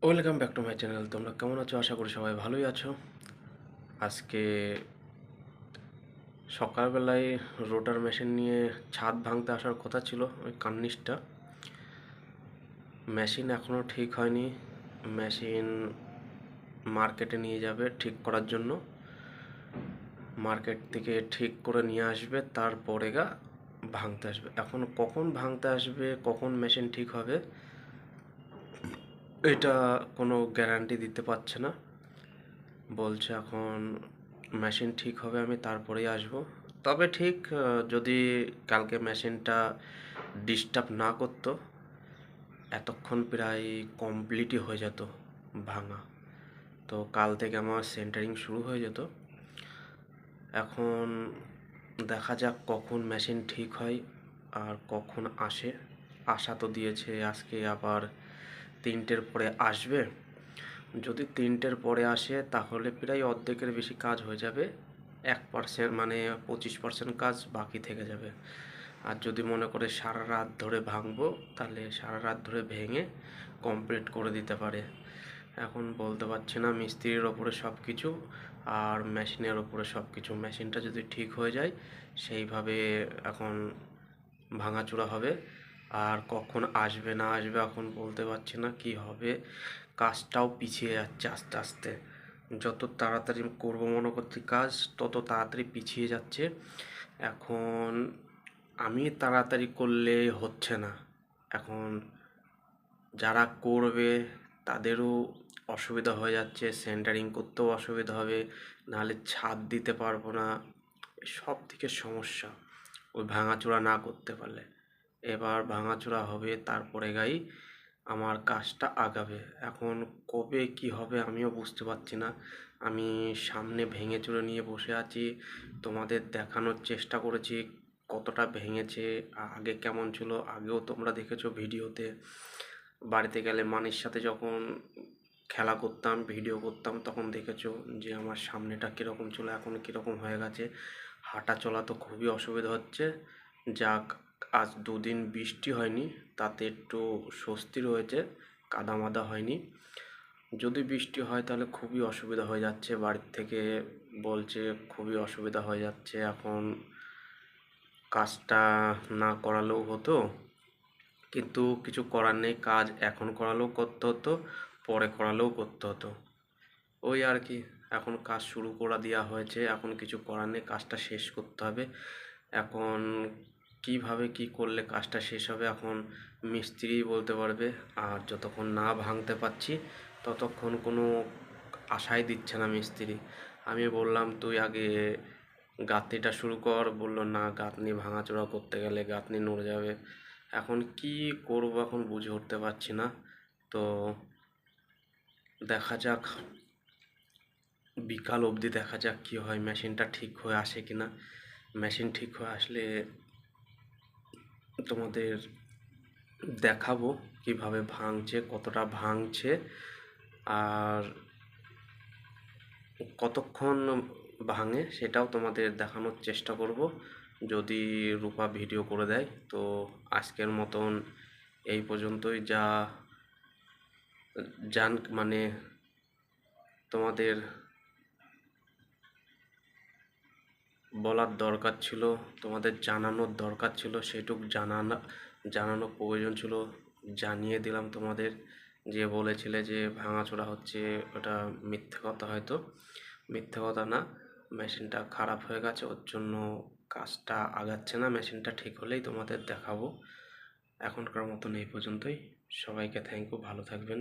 Welcome back to my channel. তোমরা কেমন আছো? আশা করি সবাই ভালোই আছো। আজকে সকালবেলায় রোটার মেশিন নিয়ে ছাদ ভাঙতে আসার কথা ছিল। ওই কার্নিশটা মেশিন এখনও ঠিক হয়নি। মেশিন মার্কেটে নিয়ে যাবে ঠিক করার জন্য। মার্কেট থেকে ঠিক করে নিয়ে আসবে, তারপরে ভাঙতে আসবে। এখন কখন ভাঙতে আসবে, কখন মেশিন ঠিক হবে, এটা কোনো গ্যারান্টি দিতে পারছে না। বলছে এখন মেশিন ঠিক হবে, আমি তারপরেই আসবো। তবে ঠিক যদি কালকে মেশিনটা ডিস্টার্ব না করতো, এতক্ষণ প্রায় কমপ্লিটই হয়ে যেত ভাঙা। তো কাল থেকে আমার সেন্টারিং শুরু হয়ে যেত। এখন দেখা যাক কখন মেশিন ঠিক হয় আর কখন আসে। আশা তো দিয়েছে আজকে আবার 3টের পরে আসবে। যদি 3টের পরে আসে তাহলে প্রায় অর্ধেকের বেশি কাজ হয়ে যাবে। 1% মানে 25% কাজ বাকি থেকে যাবে। আর যদি মনে করে সারা রাত ধরে ভাঙবো, তাহলে সারা রাত ধরে ভেঙে কমপ্লিট করে দিতে পারে। এখন বলতে পারছি না, মিস্ত্রির ওপরে সব কিছু আর মেশিনের ওপরে সব কিছু। মেশিনটা যদি ঠিক হয়ে যায় সেইভাবে এখন ভাঙাচোরা হবে। আর কখন আসবে না আসবে এখন বলতে পারছি না, কি হবে। কাজটাও পিছিয়ে যাচ্ছে আস্তে আস্তে। যত তাড়াতাড়ি করবো মনে করছি কাজ, তত তাড়াতাড়ি পিছিয়ে যাচ্ছে। এখন আমি তাড়াতাড়ি করলে হচ্ছে না। এখন যারা করবে তাদেরও অসুবিধা হয়ে যাচ্ছে, সেন্টারিং করতেও অসুবিধা হবে, নাহলে ছাদ দিতে পারবো না। সব দিকে সমস্যা ওই ভাঙাচোরা না করতে পারলে। এবার ভাঙাচোরা হবে, তারপরে আমার কাজটা আগাবে। এখন কবে কি হবে আমিও বুঝতে পারছি না। আমি সামনে ভেঙে চুরে নিয়ে বসে আছি, তোমাদের দেখানোর চেষ্টা করেছি কতটা ভেঙেছে, আগে কেমন ছিল। আগেও তোমরা দেখেছো ভিডিওতে। বাড়িতে গেলে মানির সাথে যখন খেলা করতাম, ভিডিও করতাম, তখন দেখেছো যে আমার সামনেটা কীরকম ছিল, এখন কীরকম হয়ে গেছে। হাঁটা চলা তো খুবই অসুবিধা হচ্ছে। যাক, আজ 2 দিন বৃষ্টি হয়নি, তাতে একটু স্বস্তি রয়েছে, কাদামাদা হয়নি। যদি বৃষ্টি হয় তাহলে খুবই অসুবিধা হয়ে যাচ্ছে। বাড়ির থেকে বলছে খুবই অসুবিধা হয়ে যাচ্ছে। এখন কাজটা না করালেও হতো, কিন্তু কিছু করার নেই। কাজ এখন করালেও করতে হতো, পরে করালেও করতে হতো। ওই আর কি। এখন কাজ শুরু করে দেওয়া হয়েছে, এখন কিছু করার নেই, কাজটা শেষ করতে হবে। এখন কিভাবে কি করলে কাজটা শেষ হবে এখন মিস্ত্রি বলতে পারবে। আর যতক্ষণ না ভাঙতে পারছি ততক্ষণ কোনো আশাই দিচ্ছে না মিস্ত্রি। আমি বললাম তুই আগে গাঁথনিটা শুরু কর, বললো না, গাঁথনি ভাঙাচোরা করতে গেলে গাঁথনি নড়ে যাবে। এখন কি করব এখন বুঝে উঠতে পারছি না। তো দেখা যাক, বিকাল অবধি দেখা যাক কি হয়, মেশিনটা ঠিক হয়ে আসে কিনা। মেশিন ঠিক হয়ে আসলে তোমাদের দেখাবো কিভাবে ভাঙছে, কতটা ভাঙছে, আর কতক্ষণ ভাঙে সেটাও তোমাদের দেখানোর চেষ্টা করব, যদি রূপা ভিডিও করে দেয়। তো আজকের মতন এই পর্যন্তই। মানে তোমাদের বলার দরকার ছিল, তোমাদের জানানোর দরকার ছিল, সেটুক জানানো প্রয়োজন ছিল, জানিয়ে দিলাম তোমাদের। যে বলেছিলে যে ভাঙাচোরা হচ্ছে, ওটা মিথ্যে কথা। হয়তো মিথ্যে কথা না, মেশিনটা খারাপ হয়ে গেছে, ওর জন্য কাজটা আগাচ্ছে না। মেশিনটা ঠিক হলেই তোমাদের দেখাবো। এখনকার মতন এই পর্যন্তই। সবাইকে থ্যাংক ইউ, ভালো থাকবেন।